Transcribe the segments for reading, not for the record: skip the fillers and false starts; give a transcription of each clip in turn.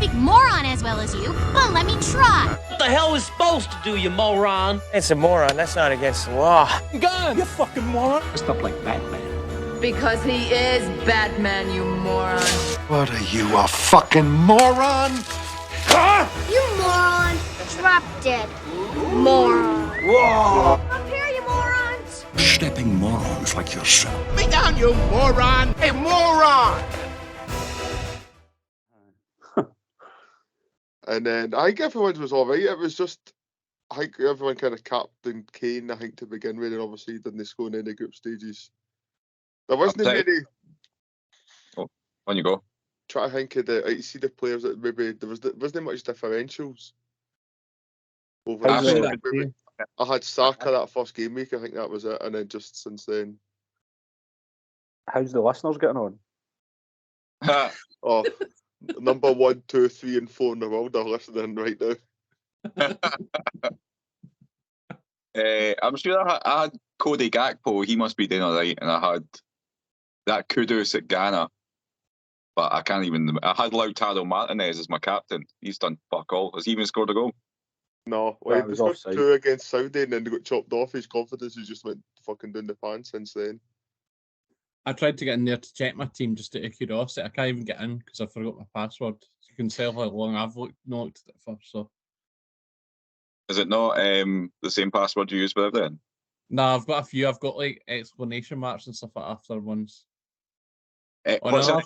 speak moron as well as you, but let me try. What the hell is supposed to do, you moron? It's a moron. That's not against the law. Gun! You fucking moron! Stuff like Batman. Because he is Batman, you moron. What are you, a fucking moron? You moron. Drop dead. Moron. Whoa! Up here, you morons. Stepping morons like yourself. Me down, you moron! Hey, moron! And then I think everyone was all right. It was just, I think everyone kind of captained Kane, I think, to begin with, and obviously didn't score in any group stages. There wasn't many. Oh, on you go. Try to think of you see the players that maybe there wasn't much differentials. Over I had Saka that first game week, I think that was it, and then just since then. How's the listeners getting on? Oh, number 1, 2, 3, and 4 in the world are listening right now. I'm sure I had Cody Gakpo. He must be doing all right, and I had that Kudus at Ghana. But I can't even. I had Lautaro Martinez as my captain. He's done fuck all. Has he even scored a goal? No, well, he scored 2 against Saudi and then got chopped off. His confidence has just went fucking down the pan since then. I tried to get in there to check my team just out of curiosity. I can't even get in because I forgot my password. You can tell how long I've looked at it first. So, is it not the same password you use for everything? No, I've got a few. I've got like exclamation marks and stuff like after ones. What's an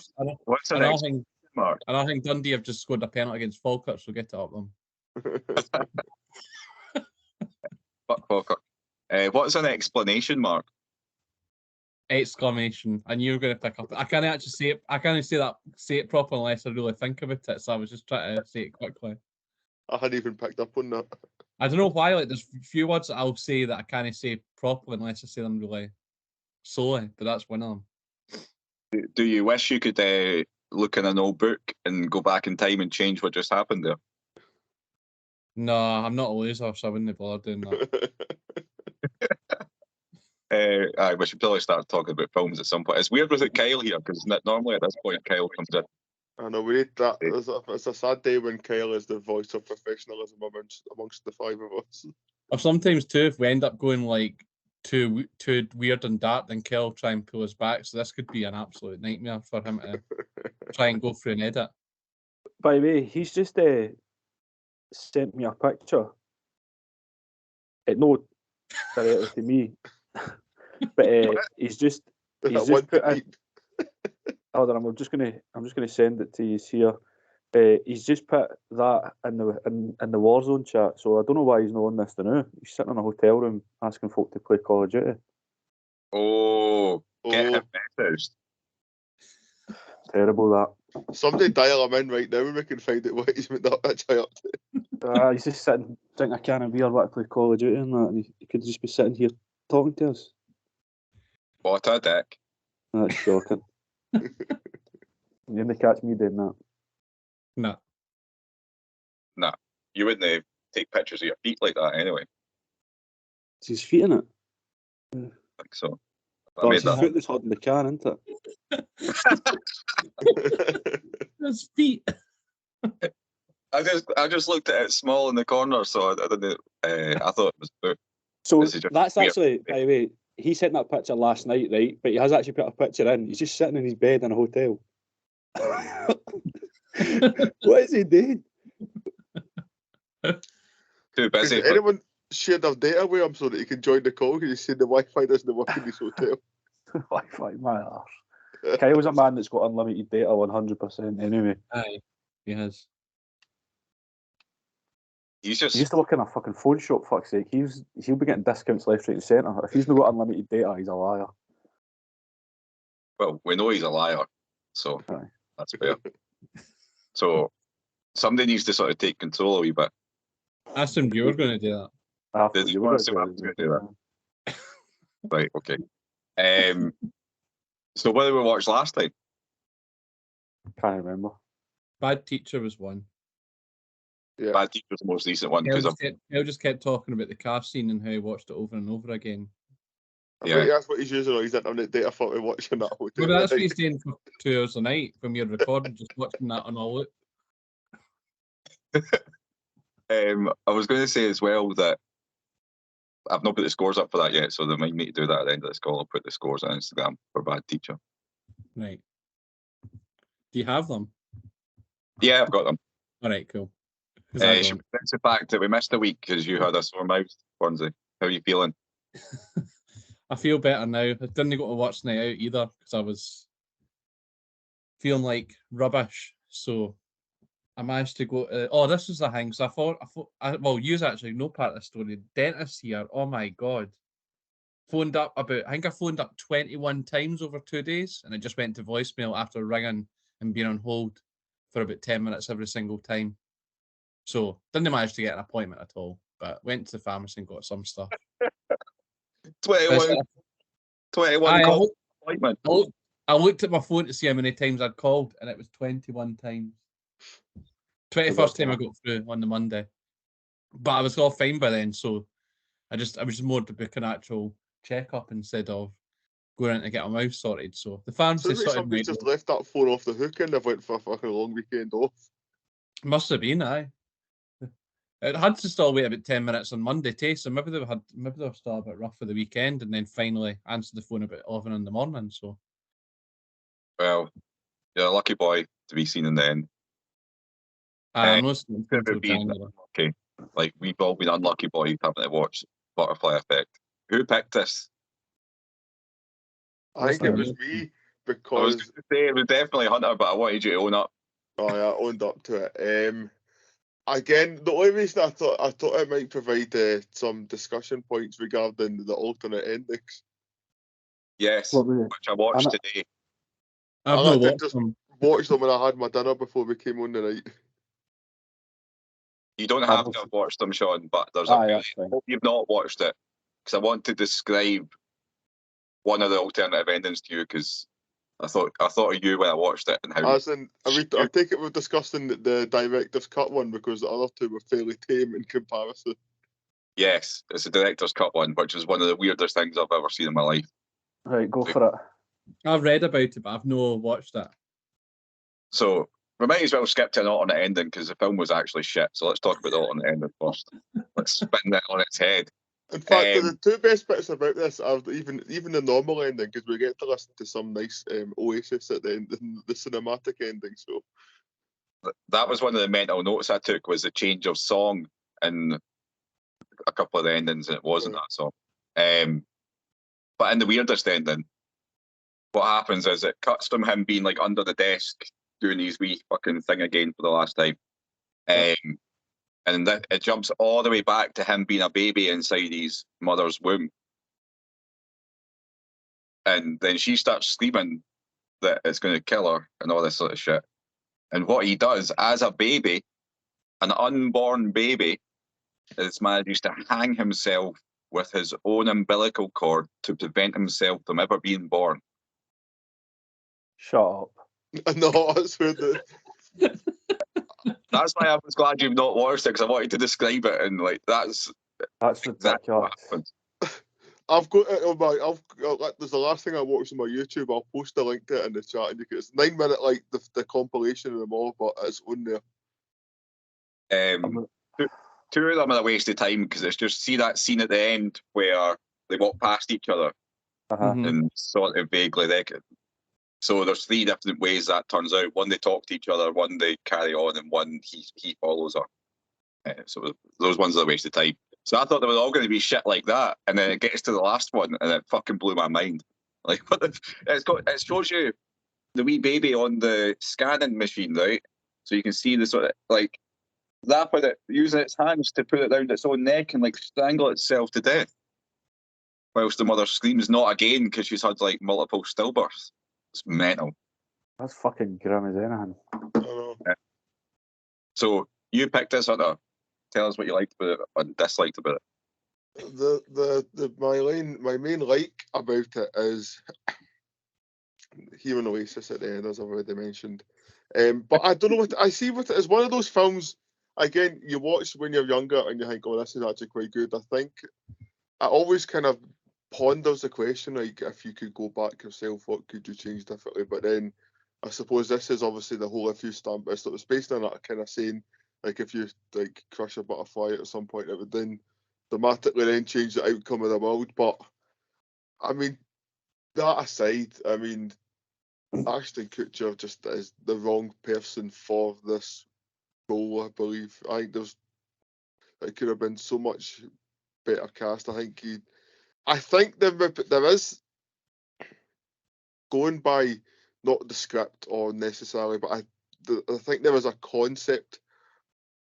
exclamation mark? And I think Dundee have just scored a penalty against Falkirk, so get it up them. Fuck Falkirk. What's an explanation mark? Exclamation. I knew you were going to pick up. I can't actually say it. I can't say it properly unless I really think about it. So I was just trying to say it quickly. I hadn't even picked up on that. I don't know why. Like, there's a few words that I'll say that I can't say properly unless I say them really slowly. But that's one of them. Do you wish you could look in an old book and go back in time and change what just happened there? No, I'm not a loser, so I wouldn't bother doing that. We should probably start talking about films at some point. It's weird without Kyle here because normally at this point Kyle comes in. I know, we need that. It's a sad day when Kyle is the voice of professionalism amongst the 5 of us. Or sometimes too, if we end up going like too weird and dark, then Kyle will try and pull us back. So this could be an absolute nightmare for him to try and go through an edit. By the way, he's just sent me a picture. It no directly to me, but he's just put in. Hold on, I'm just gonna send it to you here. He's just put that in the Warzone chat, so I don't know why he's not on this now. He's sitting in a hotel room asking folk to play Call of Duty. Oh, get him messaged. Terrible that. Somebody dial him in right now and we can find out what he's been up to. He's just sitting, drinking a can of beer, what to play Call of Duty and that, and he could just be sitting here talking to us. What a dick. That's shocking. You didn't catch me doing that. No. Nah, you wouldn't take pictures of your feet like that anyway. Is his feet in it? I think so. It's his foot that's holding the can, isn't it? His feet. I just looked at it small in the corner, so I didn't. I thought it was foot. So that's actually, by the way, he sent that picture last night, right? But he has actually put a picture in. He's just sitting in his bed in a hotel. What is he doing? Too busy. Does anyone share their data with him so that he can join the call? Because you see the Wi-Fi doesn't work in his hotel. Wi-Fi, my arse. Kyle's a man that's got unlimited data 100% anyway. Aye, he has. He used to work in a fucking phone shop, fuck's sake. He'll be getting discounts left, right and centre. If he's not got unlimited data, he's a liar. Well, we know he's a liar, so Aye. That's fair. So somebody needs to sort of take control a wee bit. I assumed you were going to do that. I was going to do that. Right, okay. So what did we watch last time? Can't remember. Bad Teacher was one. Yeah. Bad Teacher was the most recent one. He just kept talking about the car scene and how he watched it over and over again. Yeah, that's what he's using all his internet data for, watching that. Well, that's what he's doing for 2 hours a night when we're recording, just watching that on all it. I was going to say as well that I've not put the scores up for that yet, so they might need to do that at the end of this call. I'll put the scores on Instagram for Bad Teacher. Right. Do you have them? Yeah, I've got them. All right, cool. How's that It's going? the fact that we missed a week because you had a sore mouth, Bonzi. How are you feeling? I feel better now. I didn't go to watch Night Out either because I was feeling like rubbish. So I managed to go. This was the thing. So well, use actually no part of the story. Dentist here. Oh my god. Phoned up I think I phoned up 21 times over 2 days, and it just went to voicemail after ringing and being on hold for about 10 minutes every single time. So didn't manage to get an appointment at all, but went to the pharmacy and got some stuff. 21 call appointment. I looked at my phone to see how many times I'd called, and it was 21 times. 21st time I got through on the Monday, but I was all fine by then. So I was just more to book an actual checkup instead of going in to get my mouth sorted. So the pharmacy So somebody just left that phone off the hook and they've went for a fucking long weekend off. Must have been, aye. It had to still wait about 10 minutes on Monday too, so maybe they were still a bit rough for the weekend, and then finally answered the phone about 11 in the morning. So, well, you're a lucky boy to be seen in the end. I'm listening until January. Okay, like we've all been unlucky boys having to watch Butterfly Effect. Who picked this? I think it was me because I was going to say it was definitely Hunter, but I wanted you to own up. Oh yeah, I owned up to it. Again, the only reason I thought it might provide some discussion points regarding the alternate endings. Yes, which I watched today. I've I not just watched them when I had my dinner before we came on the night. You don't have to have watched them, Sean, but there's I hope you've not watched it, because I want to describe one of the alternative endings to you, because I thought of you when I watched it and how. I take it we're discussing the director's cut one because the other two were fairly tame in comparison. Yes, it's a director's cut one, which is one of the weirdest things I've ever seen in my life. Right, go for it. I've read about it, but I've not watched it. So we might as well skip to an alternate ending because the film was actually shit. So let's talk about the alternate ending first. Let's spin that on its head. In fact, the two best bits about this are even the normal ending, because we get to listen to some nice Oasis at the end, the cinematic ending. So that was one of the mental notes I took, was the change of song in a couple of the endings, and it wasn't that song. But in the weirdest ending, what happens is it cuts from him being like under the desk doing his wee fucking thing again for the last time. And it jumps all the way back to him being a baby inside his mother's womb. And then she starts screaming that it's going to kill her and all this sort of shit. And what he does as a baby, an unborn baby, is manages to hang himself with his own umbilical cord to prevent himself from ever being born. Shut up. No, that's where That's why I was glad you've not watched it, because I wanted to describe it, and like that's exactly what happened. I've got it on my. There's the last thing I watched on my YouTube. I'll post a link to it in the chat, and it's 9 minute like the compilation of them all, but it's on there. Two of them are a waste of time, because it's just see that scene at the end where they walk past each other and sort of vaguely So there's 3 different ways that turns out. One, they talk to each other, one they carry on, and one he follows her. So those ones are a waste of time. So I thought they were all going to be shit like that, and then it gets to the last one, and it fucking blew my mind. Like, it shows you the wee baby on the scanning machine, right? So you can see the sort of like that with it using its hands to put it down its own neck and like strangle itself to death, whilst the mother screams not again because she's had like multiple stillbirths. It's mental. That's fucking grim as anything. Yeah. So you picked this, Hunter. Tell us what you liked about it and disliked about it. My main like about it is hearing Oasis at the end, as I've already mentioned. But I don't know what I see with it as one of those films. Again, you watch when you're younger and you think, "Oh, this is actually quite good." I think I always kind of ponders the question, like, if you could go back yourself, what could you change differently? But then I suppose this is obviously the whole if you stamp it. So it's based on that kind of saying, Like if you like crush a butterfly at some point, it would then dramatically then change the outcome of the world. But I mean, that aside, I mean, Ashton Kutcher just is the wrong person for this role, I believe. I think it could have been so much better cast. I think there is, going by not the script or necessarily, but I think there is a concept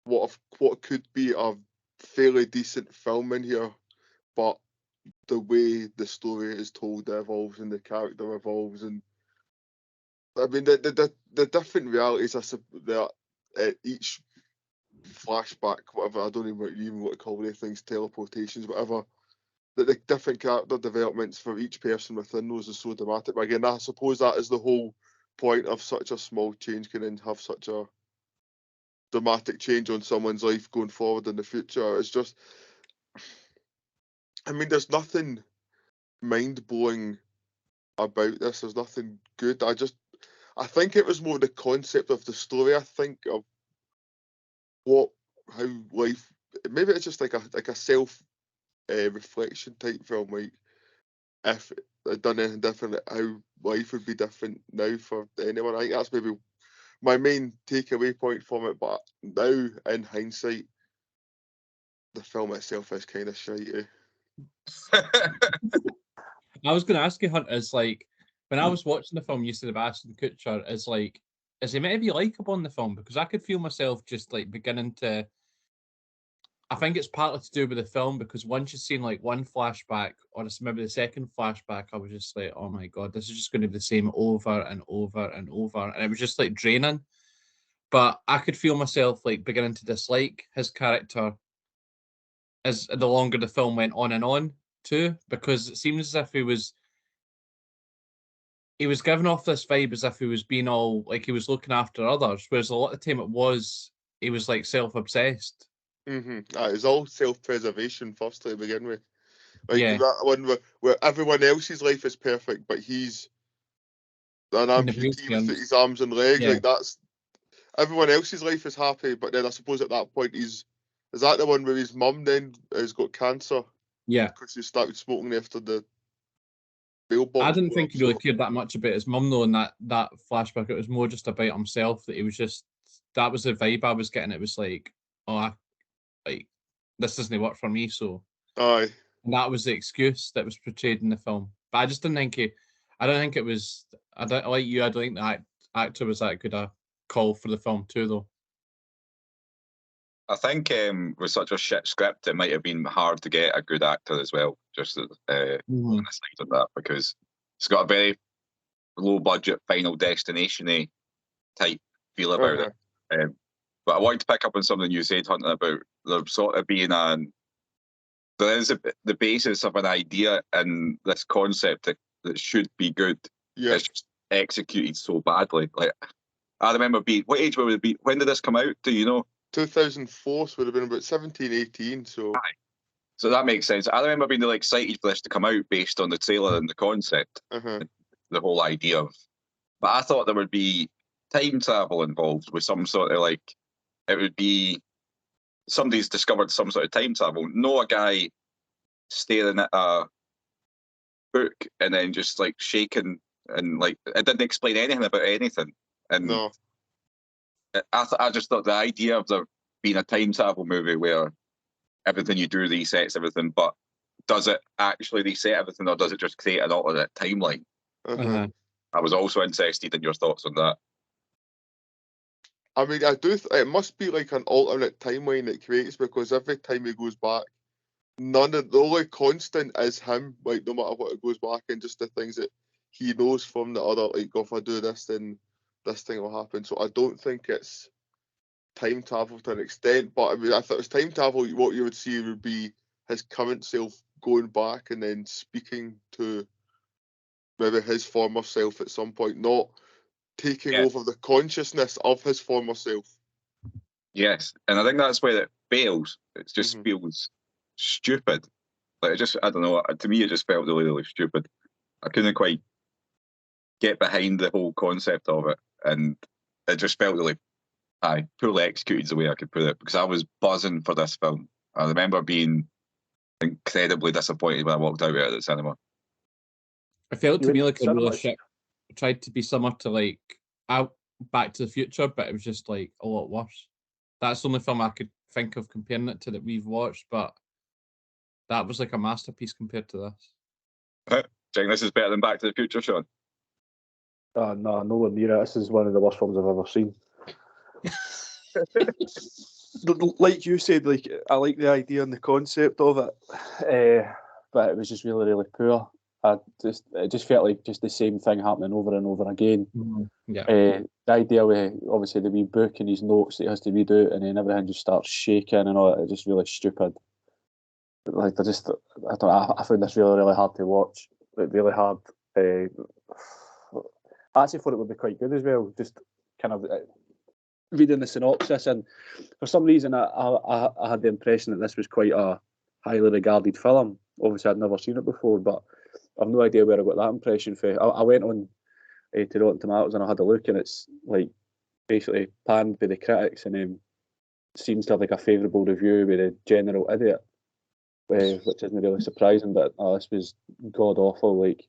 what could be a fairly decent film in here, but the way the story is told evolves and the character evolves, and I mean the different realities that each flashback, whatever, I don't even want to call these things, teleportations, whatever, that the different character developments for each person within those is so dramatic. But again, I suppose that is the whole point of such a small change can then have such a dramatic change on someone's life going forward in the future. It's just, I mean, there's nothing mind-blowing about this. There's nothing good. I think it was more the concept of the story. I think of how life, maybe it's just like a self reflection type film. Like if I'd done anything different, how life would be different now for anyone. I think that's maybe my main takeaway point from it. But now, in hindsight, the film itself is kind of shitey. I was going to ask you, Hunt, is like, when I was watching the film, you said of Ashton Kutcher, is he meant to be likeable in the film? Because I could feel myself just like beginning to, I think it's partly to do with the film, because once you've seen like one flashback, or it's maybe the second flashback, I was just like, oh my God, this is just going to be the same over and over and over. And it was just like draining. But I could feel myself like beginning to dislike his character as the longer the film went on too, because it seems as if he was giving off this vibe as if he was being all like he was looking after others, whereas a lot of the time he was like self-obsessed. It's all self-preservation first to begin with. Like Yeah. that one where everyone else's life is perfect, but he's an amputee with his arms and legs. Yeah. Like that's everyone else's life is happy, but then I suppose at that point is that the one where his mum then has got cancer? Yeah. Because he started smoking after the bail box. I didn't think he really cared that much about his mum though in that flashback. It was more just about himself, that he was just, that was the vibe I was getting. It was like, this doesn't work for me, so. Aye. And that was the excuse that was portrayed in the film. But I just didn't think I don't think it was, I don't think the actor was that good a call for the film too though. I think with such a shit script, it might have been hard to get a good actor as well, just on the side of that, because it's got a very low budget Final Destination-y type feel about it. But I wanted to pick up on something you said, Hunter, about there sort of being there is the basis of an idea in this concept that should be good. Yeah. It's just executed so badly. Like I remember what age would it be? When did this come out? Do you know? 2004, so would have been about 17, 18. So that makes sense. I remember being really excited for this to come out based on the trailer and the concept, the whole idea of. But I thought there would be time travel involved with some sort of like, it would be somebody's discovered some sort of time travel. No, a guy staring at a book and then just like shaking and like it didn't explain anything about anything. And no. I just thought the idea of there being a time travel movie where everything you do resets everything, but does it actually reset everything or does it just create an alternate timeline? I was also interested in your thoughts on that. I mean, it must be like an alternate timeline it creates, because every time he goes back, the only constant is him, like no matter what it goes back, and just the things that he knows from the other, like if I do this, then this thing will happen. So I don't think it's time travel to an extent, but I mean, if it was time travel, what you would see would be his current self going back and then speaking to maybe his former self at some point, not taking over the consciousness of his former self. Yes, and I think that's where it fails. It just feels stupid. Like it just, I don't know. To me, it just felt really, really stupid. I couldn't quite get behind the whole concept of it, and it just felt really Aye, poorly executed is the way I could put it, because I was buzzing for this film. I remember being incredibly disappointed when I walked out of it at the cinema. It felt to You me went like to a cinema? really shit. Tried to be similar to like Back to the Future, but it was just like a lot worse. That's the only film I could think of comparing it to that we've watched, but that was like a masterpiece compared to this. Do you think this is better than Back to the Future, Sean? No, nowhere near it. This is one of the worst films I've ever seen. Like you said, like I like the idea and the concept of it, but it was just really, really poor. It just felt like just the same thing happening over and over again. Yeah. The idea with obviously the wee book and his notes that he has to read out, and then everything just starts shaking and all. It's just really stupid. Like I don't know. I found this really, really hard to watch. Like really hard. I actually thought it would be quite good as well. Just kind of reading the synopsis, and for some reason I had the impression that this was quite a highly regarded film. Obviously, I'd never seen it before, but I've no idea where I got that impression from. I went on to Rotten Tomatoes and I had a look, and it's like basically panned by the critics, and then seems to have like a favourable review with a general idiot, which isn't really surprising. But this was god awful. Like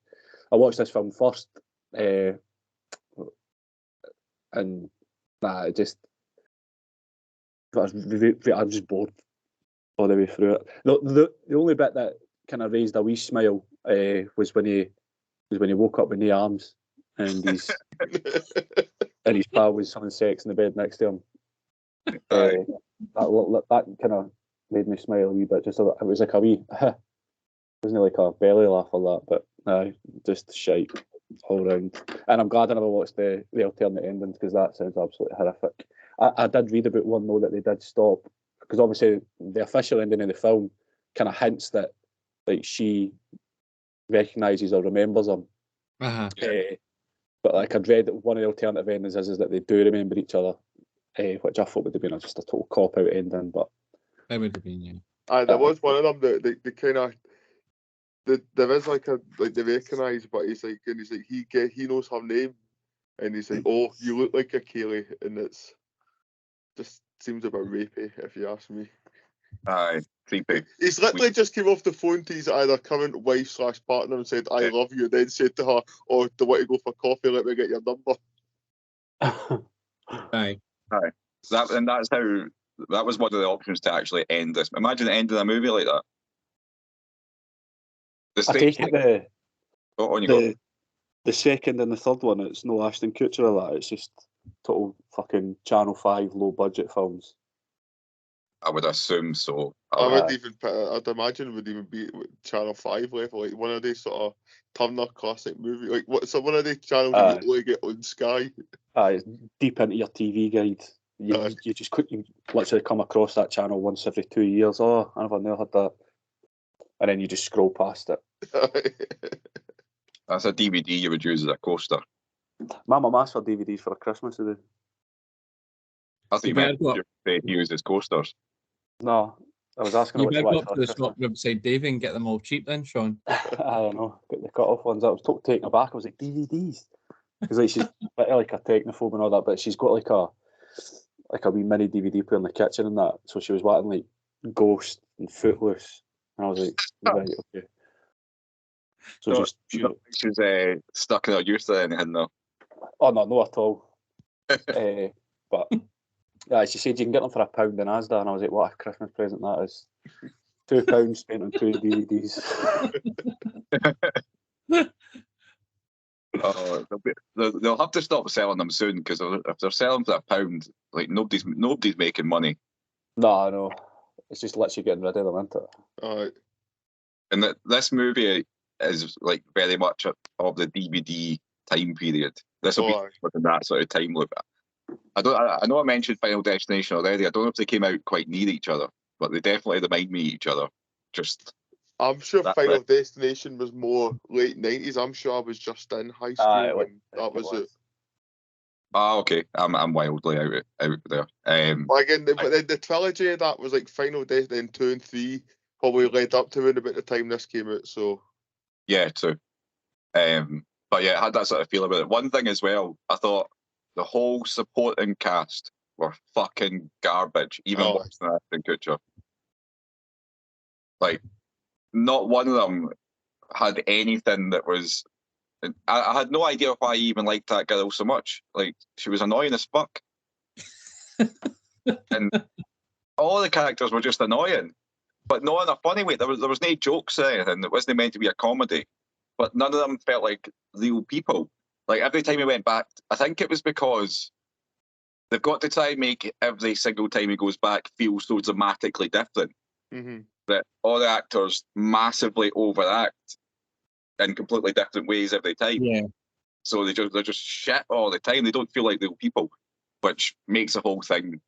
I watched this film first, and it just I'm just bored all the way through it. The only bit that kind of raised a wee smile was when he woke up with no arms and his pal was having sex in the bed next to him. That kind of made me smile a wee bit. It was like a wee, wasn't like a belly laugh or that, but just shite all round. And I'm glad I never watched the alternate endings because that sounds absolutely horrific. I did read about one though that they did stop because obviously the official ending of the film kind of hints that like she recognises or remembers him. But like I'd read that one of the alternative endings is that they do remember each other, which I thought would have been just a total cop out ending. But it would have been, yeah. There was one of them that they kind of. There is like they recognise, but he's like he knows her name, and he's like, "Oh, you look like a Kaylee," and it's just seems a bit rapey if you ask me. Aye, creepy. He's literally just came off the phone to his either current wife / partner and said, "I love you," then said to her, "Oh, do you want to go for coffee? Let me get your number." Aye. That's how. That was one of the options to actually end this. Imagine ending a movie like that. I take it the second and the third one, it's no Ashton Kutcher or that. It's just total fucking Channel 5 low budget films. I would assume so. I'd imagine it would even be Channel 5 level, like one of these sort of Turner classic movie, like one of the channels you only get on Sky. It's deep into your TV guide. You just quickly literally come across that channel once every 2 years. Oh, I never had that. And then you just scroll past it. That's a DVD you would use as a coaster. My mum asked for DVDs for Christmas today. I think you meant to use as coasters. No, I was asking you better go up to the shop beside Davey and get them all cheap then, Sean. I don't know, get the cut-off ones. I was taken aback. I was like, DVDs? Because like, she's like a technophobe and all that, but she's got like a wee mini DVD player in the kitchen and that. So she was watching like Ghost and Footloose. And I was like, right, okay. So she was stuck in her youth or anything though. Oh no, not at all. But yeah, she said you can get them for £1 in Asda, and I was like, what a Christmas present that is. £2 spent on 2 DVDs. They'll have to stop selling them soon because if they're selling for £1, like nobody's making money. No, no, it's just literally getting rid of them, isn't it? Alright. And this movie is like very much of the DVD time period. This will be within that sort of time loop. I know I mentioned Final Destination already. I don't know if they came out quite near each other, but they definitely remind me of each other. I'm sure Final Destination was more late 90s. I'm sure I was just in high school when that was it. Okay. I'm wildly out there. But again, the trilogy of that was like Final Destination 2 and 3 probably led up to around about the time this came out. So yeah, too. But yeah, I had that sort of feel about it. One thing as well, I thought the whole supporting cast were fucking garbage, even Oh. worse than Ashton Kutcher. Like, not one of them had anything that was. I had no idea why I even liked that girl so much. Like, she was annoying as fuck. And all the characters were just annoying, but not in a funny way. There was no jokes or anything. It wasn't meant to be a comedy, but none of them felt like real people. Like, every time he went back, I think it was because they've got to try and make every single time he goes back feel so dramatically different Mm-hmm. that all the actors massively overact in completely different ways every time. Yeah. So they're just shit all the time. They don't feel like real people, which makes the whole thing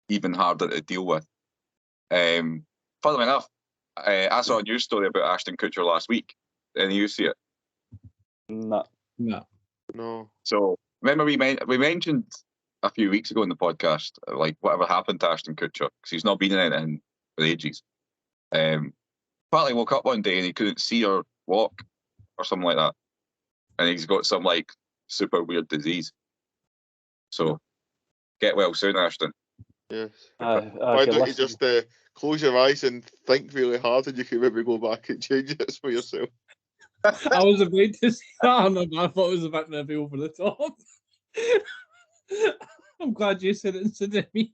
even harder to deal with. Funnily enough, I saw a news story about Ashton Kutcher last week. Did you see it? Nah. No. No. So remember we mentioned a few weeks ago in the podcast, like whatever happened to Ashton Kutcher, because he's not been in anything for ages. Partly woke up one day and he couldn't see or walk or something like that, and he's got some like super weird disease. So get well soon, Ashton. Yes. I Why can don't you listen. just close your eyes and think really hard, and you can maybe go back and change it for yourself. I was about to say that, and I thought it was a bit maybe over the top. I'm glad you said it instead of me.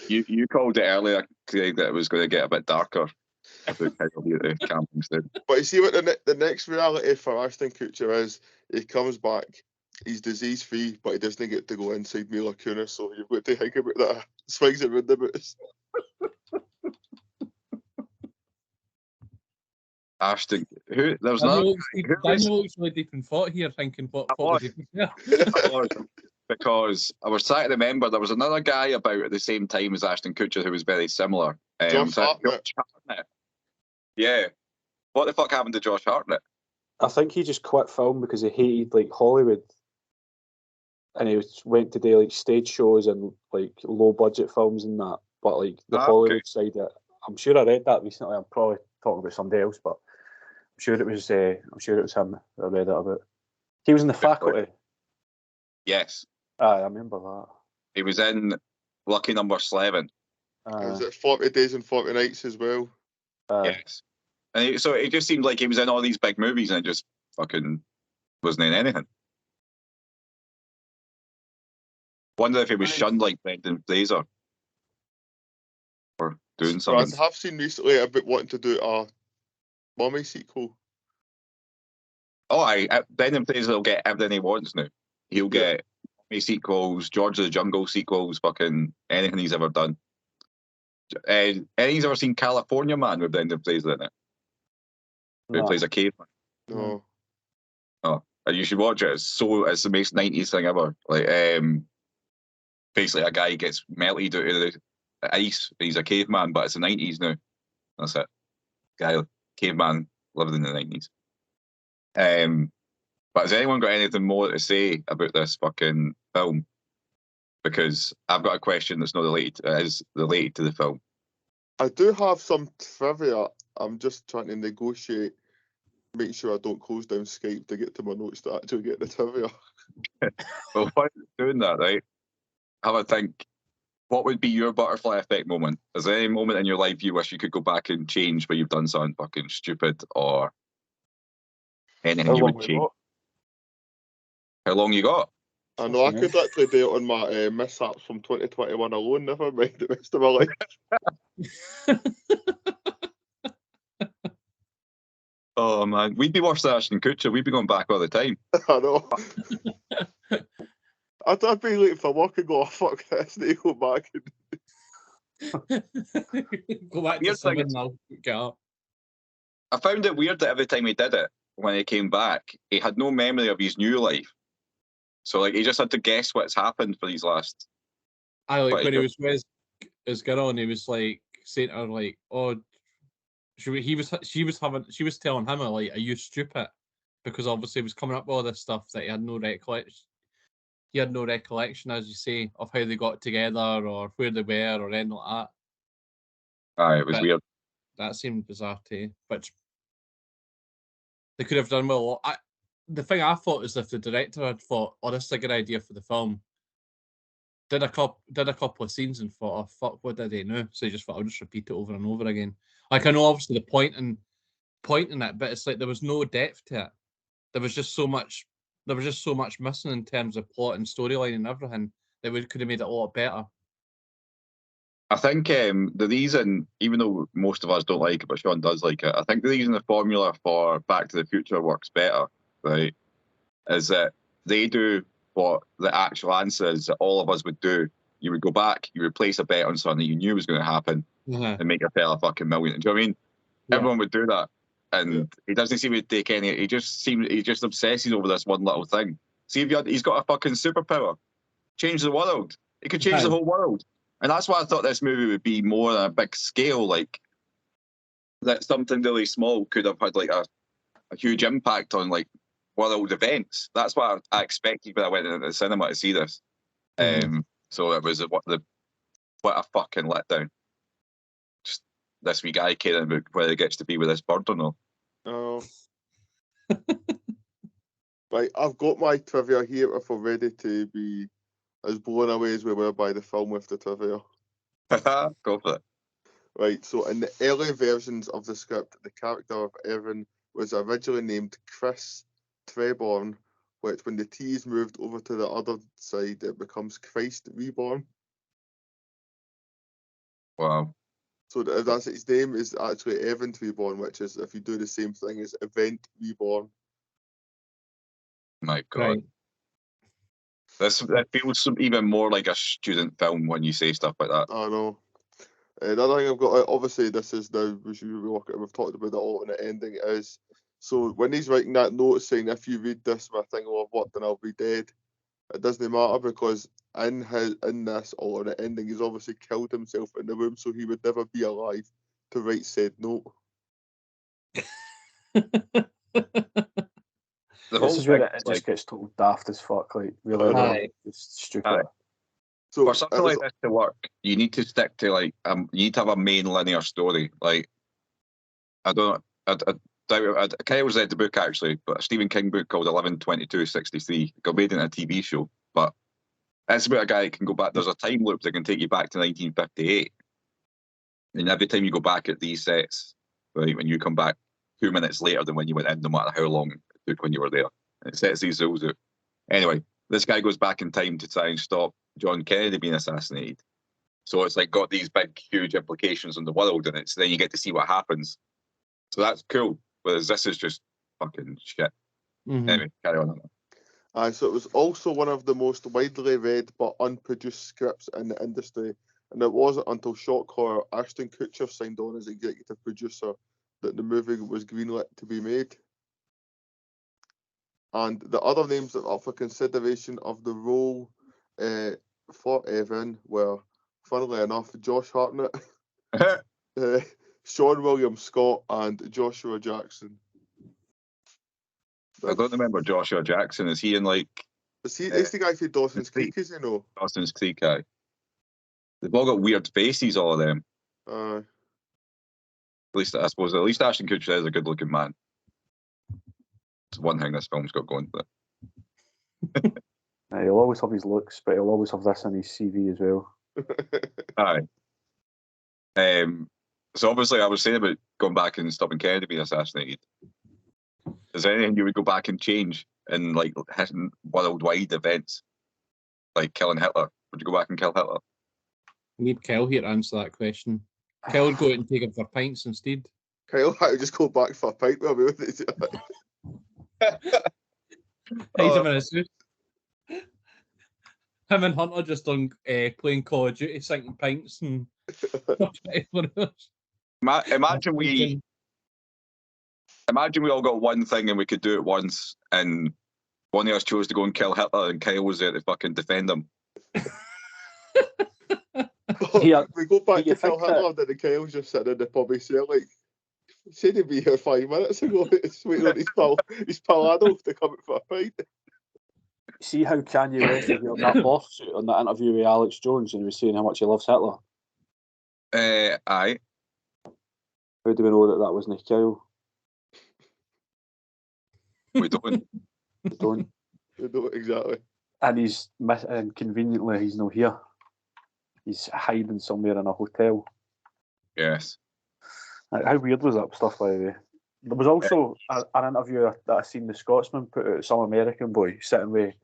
You called it earlier, Craig, that it was going to get a bit darker about how the camping instead. But you see what the next reality for Ashton Kutcher is, he comes back, he's disease free, but he doesn't get to go inside Mila Kunis, so you've got to think about that. Swings and roundabouts. Ashton, who there was another Daniel looks really deep in thought here, thinking what was he there? because I was trying to remember there was another guy about at the same time as Ashton Kutcher who was very similar. Josh Hartnett. Josh Hartnett. Yeah. What the fuck happened to Josh Hartnett? I think he just quit film because he hated like Hollywood, and he went to do like stage shows and like low budget films and that. But like the Hollywood side, I'm sure I read that recently. I'm probably talking about somebody else, but I'm sure it was him that I read it about. He was in The Faculty. Yes. I remember that. He was in Lucky Number 11. Was it 40 Days and 40 Nights as well? Yes. And so it just seemed like he was in all these big movies and it just fucking wasn't in anything. Wonder if he was shunned like Brendan Fraser or doing something. I have seen recently about wanting to do a Mummy sequel. Oh, Brendan Fraser will get everything he wants now. He'll get Mummy sequels, George of the Jungle sequels, fucking anything he's ever done. Anything he's ever seen California Man with Brendan Fraser in it? Who plays a caveman. No. Oh, and you should watch it. It's the most 90s thing ever. Like, basically a guy gets melted out of the ice. He's a caveman, but it's the 90s now. That's it. Caveman living in the 90s. But has anyone got anything more to say about this fucking film? Because I've got a question that's not related. Is related to the film. I do have some trivia. I'm just trying to negotiate, make sure I don't close down Skype to get to my notes to actually get the trivia. Well, while you're doing that, right? Have a think. What would be your butterfly effect moment? Is there any moment in your life you wish you could go back and change where you've done something fucking stupid or anything you would change? How long you got? I know I could actually do it on my mishaps from 2021 alone, never mind the rest of my life. Oh man, we'd be worse than Ashton Kutcher. We'd be going back all the time. I know. I'd be late for work and go, oh, fuck this, they go back and go back to 7 now. Get up. I found it weird that every time he did it, when he came back, he had no memory of his new life. So like he just had to guess what's happened for these last. I like when he was with his girl and he was like saying to her like, "Oh, she was telling him like, are you stupid?" Because obviously he was coming up with all this stuff that he had no recollection. He had no recollection, as you say, of how they got together or where they were or anything like that. It was weird. That seemed bizarre too, which they could have done with a lot. The thing I thought is if the director had thought, "Oh, this is a good idea for the film," did a couple of scenes and thought, oh fuck, what did he know? So he just thought I'll just repeat it over and over again. Like I know obviously the point in it, but it's like there was no depth to it. There was just so much missing in terms of plot and storyline and everything that we could have made it a lot better. I think the reason, even though most of us don't like it, but Sean does like it, I think the reason the formula for Back to the Future works better, right, is that they do what the actual answer is that all of us would do. You would go back, you would place a bet on something that you knew was going to happen, and make a fella fucking million. Do you know what I mean? Yeah. Everyone would do that. And he doesn't seem to take any, he just obsesses over this one little thing. See, if he's got a fucking superpower. Change the world. It could change the whole world. And that's why I thought this movie would be more on a big scale, like that something really small could have had like a huge impact on like world events. That's what I expected when I went into the cinema to see this. So it was what a fucking letdown. Just this wee guy caring about whether he gets to be with this bird or not. Oh. Right, I've got my trivia here if we're ready to be as blown away as we were by the film with the trivia. Go for it. Right, so in the early versions of the script, the character of Evan was originally named Chris Treborn, which when the T is moved over to the other side, it becomes Christ Reborn. Wow. So that's his name is actually Evan Reborn, which is if you do the same thing as Event Reborn. My God. Right. That feels even more like a student film when you say stuff like that. I know. Another thing I've got, obviously, this is now, we've talked about the alternate ending, is so when he's writing that note saying, if you read this, my thing will have worked and I'll be dead, it doesn't matter because in this alternate ending, he's obviously killed himself in the room, so he would never be alive to write said note. This is where it just gets total daft as fuck, like really, it's stupid. So for something like this to work, you need to stick to like you need to have a main linear story. Like I Kyle read the book actually, but a Stephen King book called 11/22/63 got made into a TV show. But it's about a guy that can go back. There's a time loop that can take you back to 1958, and every time you go back at these sets, right, when you come back 2 minutes later than when you went in, no matter how long it took when you were there, it sets these rules out. Anyway, this guy goes back in time to try and stop John Kennedy being assassinated. So it's like got these big, huge implications on the world, and then you get to see what happens. So that's cool. Whereas this is just fucking shit. Anyway, carry on. So it was also one of the most widely read but unproduced scripts in the industry, and it wasn't until shock horror Ashton Kutcher signed on as executive producer that the movie was greenlit to be made. And the other names that are up for consideration of the role for Evan were, funnily enough, Josh Hartnett, Sean William Scott, and Joshua Jackson. I don't remember Joshua Jackson. Is he in like? Is the guy from Dawson's Creek? Is he no? Dawson's Creek guy. They've all got weird faces, all of them. At least I suppose. At least Ashton Kutcher is a good-looking man. It's one thing this film's got going for it. He'll always have his looks, but he'll always have this on his CV as well. Aye. So obviously, I was saying about going back and stopping Kennedy being assassinated. Is there anything you would go back and change in like worldwide events, like killing Hitler? Would you go back and kill Hitler? I need Kyle here to answer that question. Kyle would go out and take him for pints instead. Kyle, I would just go back for a pint with me. Him and Hunter just on playing Call of Duty, sinking pints and. Imagine we all got one thing and we could do it once, and one of us chose to go and kill Hitler, and Kyle was there to fucking defend him. We go back to kill Hitler, and then Kyle's just sitting in the pub. He said, like, he said he'd be here 5 minutes ago. It's waiting on his pal Adolf to come out for a pint. See how Kanye West revealed that lawsuit on that interview with Alex Jones, and he was saying how much he loves Hitler. Aye. How do we know that wasn't Kyle? We don't. We don't. We don't, exactly. and and conveniently he's not here. He's hiding somewhere in a hotel. Yes. How weird was that stuff, by the way? There was also an interview that I seen the Scotsman put out, some American boy sitting with,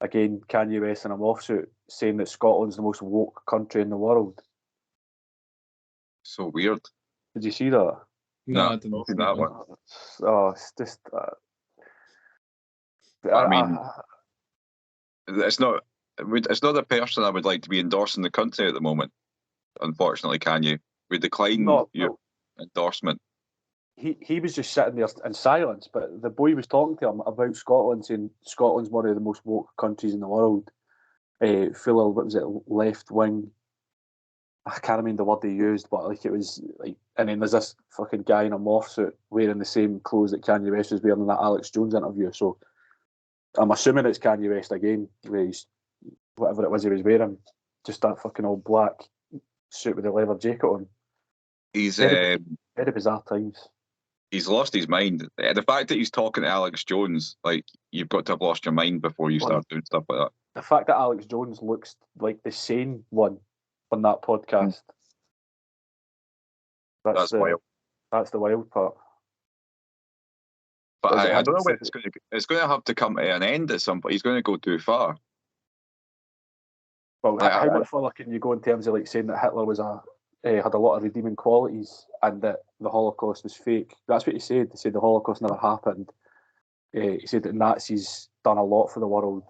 again, Kanye West in a offsuit, saying that Scotland's the most woke country in the world. So weird. Did you see that? No, I didn't see that one. Oh, it's just. I mean, it's not the person I would like to be endorsing the country at the moment. Unfortunately, Kanye, we decline your endorsement. He was just sitting there in silence, but the boy was talking to him about Scotland, saying Scotland's one of the most woke countries in the world. Full of, what was it, left wing. I can't remember the word they used, but like it was like, and then there's this fucking guy in a morph suit wearing the same clothes that Kanye West was wearing in that Alex Jones interview. So I'm assuming it's Kanye West again, with his, whatever it was he was wearing, just that fucking all black suit with a leather jacket on. He's very bizarre times. He's lost his mind. The fact that he's talking to Alex Jones, like, you've got to have lost your mind before you start doing stuff like that. The fact that Alex Jones looks like the sane one on that podcast. That's wild. That's the wild part. But I don't know when it's going to have to come to an end at some point. He's going to go too far. Well, how much further can you go in terms of like saying that Hitler was had a lot of redeeming qualities and that the Holocaust was fake? That's what he said. He said the Holocaust never happened. He said that Nazis done a lot for the world.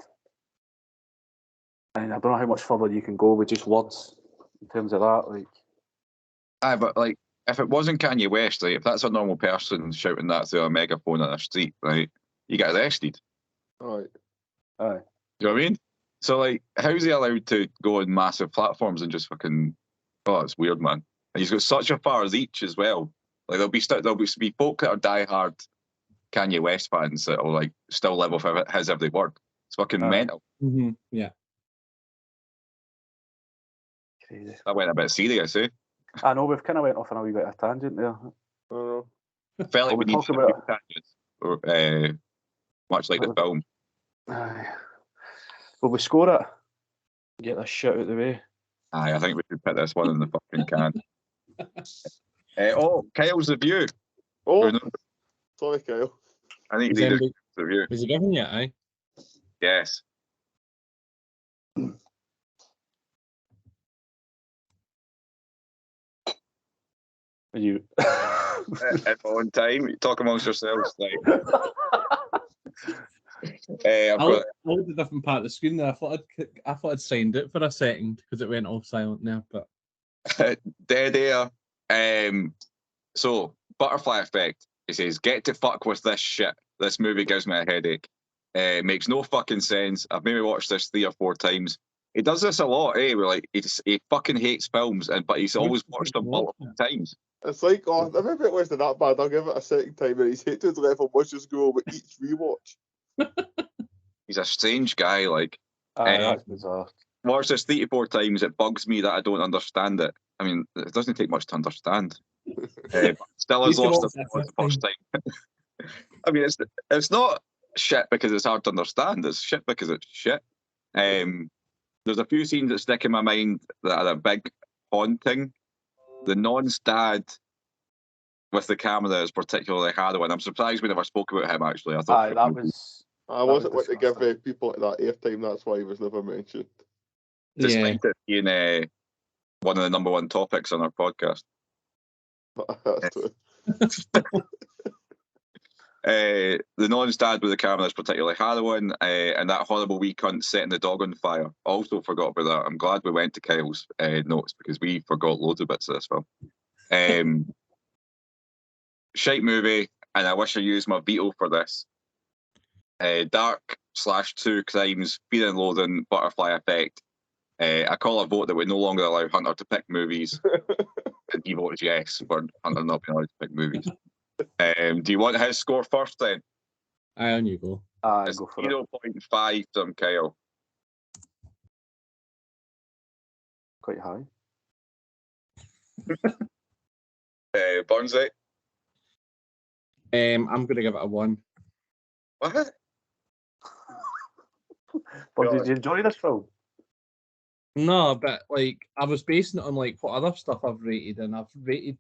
And I don't know how much further you can go with just words in terms of that. Like, aye, but like, if it wasn't Kanye West, like, if that's a normal person shouting that through a megaphone on a street, right, you get arrested. Right. Aye. Do you know what I mean? So, like, how's he allowed to go on massive platforms and just fucking... Oh, it's weird, man. And he's got such a far reach as well. Like, there'll be folk that are diehard Kanye West fans that will, like, still live off his every word. It's fucking mental. Mm-hmm. Yeah. Crazy. That went a bit serious, eh? I know we've kind of went off on a wee bit of tangent there. Felt like we need talk to about tangents, much like the film. Aye. Will we score it? Get this shit out of the way. Aye, I think we should put this one in the fucking can. Kyle's review. Oh, sorry, Kyle. I think he did a review. Is he giving you it, Yes. Are you at on time? Talk amongst yourselves, like. I looked at the different part of the screen there. I thought I'd signed it for a second because it went all silent there. But dead air. So butterfly effect. He says, "Get to fuck with this shit. This movie gives me a headache. Makes no fucking sense. I've maybe watched this 3 or 4 times. He does this a lot, eh? Where like he fucking hates films, but he's always watched them multiple times. It's like, oh, maybe it wasn't that bad. I'll give it a second time, and he's hate to the level much as go with each rewatch. He's a strange guy, like. That's bizarre. Watched this 3 to 4 times. It bugs me that I don't understand it. I mean, it doesn't take much to understand. But still has lost the first time. I mean, it's not shit because it's hard to understand. It's shit because it's shit. There's a few scenes that stick in my mind that are a big haunting. The non's dad with the camera is particularly harrowing. I'm surprised we never spoke about him, actually. I thought that was... I wasn't want to give people that airtime, that's why he was never mentioned. Despite it being one of the number 1 topics on our podcast. That's true. The non's dad with the camera is particularly harrowing, and that horrible wee cunt setting the dog on fire. Also forgot about that. I'm glad we went to Kyle's notes because we forgot loads of bits of this film. Shite movie, and I wish I used my veto for this. Dark/2 crimes, Fear and Loathing, Butterfly Effect. I call a vote that we no longer allow Hunter to pick movies. And he voted yes for Hunter not being allowed to pick movies. Do you want his score first then? Aye, on you go. It's go for 0.5 from Kyle. Quite high. Burnsy? I'm going to give it a 1. What? But did you enjoy this film? No, but like I was basing it on like what other stuff I've rated, and I've rated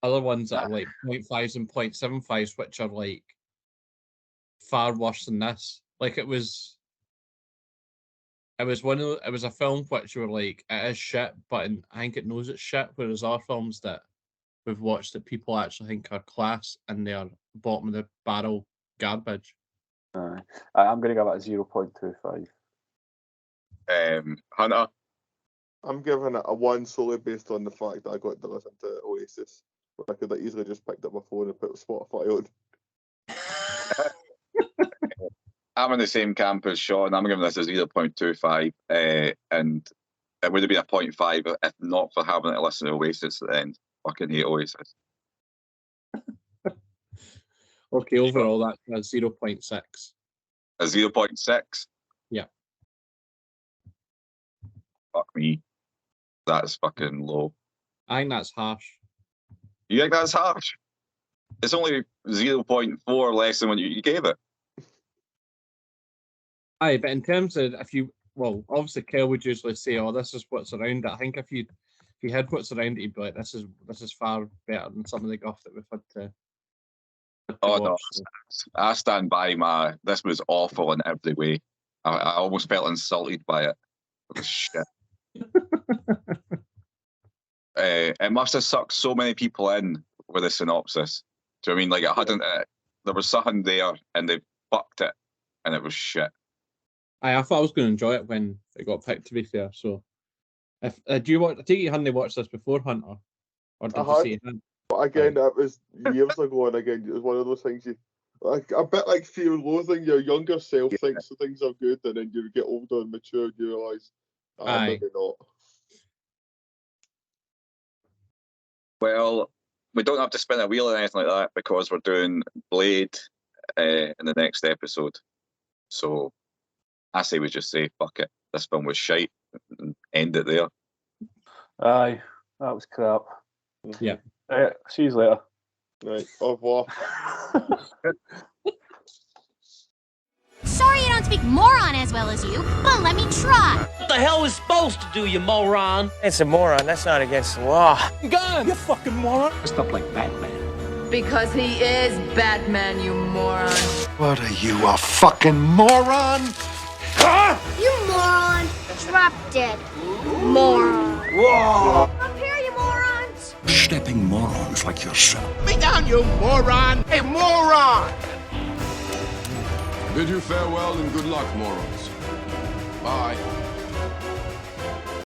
other ones that are like 0.5s and 0.75s, which are like far worse than this. Like it was a film which were like it is shit, but I think it knows it's shit. Whereas other films that we've watched that people actually think are class and they are bottom of the barrel garbage. I'm going to give it a 0.25. Hunter, I'm giving it a 1 solely based on the fact that I got to listen to Oasis. I could have easily just picked up my phone and put Spotify on. I'm in the same camp as Sean. I'm giving this a 0.25, and it would have been a 0.5 if not for having to listen to Oasis at the end. Fucking hate Oasis. Okay, overall that's 0.6. A 0.6? Yeah. Fuck me. That's fucking low. I think that's harsh. You think that's harsh? It's only 0.4 less than what you gave it. Aye, but in terms of obviously Kel would usually say, "Oh, this is what's around it." I think if you had what's around it, you'd be like, "This is far better than some of the guff that we've had to." Oh watch, no, so. I stand by this was awful in every way. I almost felt insulted by it. It was shit. It must have sucked so many people in with the synopsis. Do you know what I mean? Like it hadn't. There was something there, and they fucked it, and it was shit. I thought I was going to enjoy it when it got picked. To be fair, so if do you want? I think you hadn't watched this before, Hunter, or did you say you hadn't? But again, that was years ago, and again, it was one of those things you like a bit like fear and loathing. Your younger self thinks things are good, and then you get older and mature, and you realise, maybe not. Well, we don't have to spin a wheel or anything like that because we're doing Blade in the next episode. So I say we just say, fuck it, this film was shite, and end it there. Aye, that was crap. Yeah. See you later. Right, au revoir. Sorry I don't speak moron as well as you, but let me try. What the hell was supposed to do, you moron? It's a moron. That's not against the law. Gun, you fucking moron. Dressed up like Batman. Because he is Batman, you moron. What are you, a fucking moron? You moron. Drop dead. Moron. Whoa! Up here, you morons. Stepping morons like yourself. Me down, you moron! Hey, moron! Bid you farewell and good luck, morons. Bye.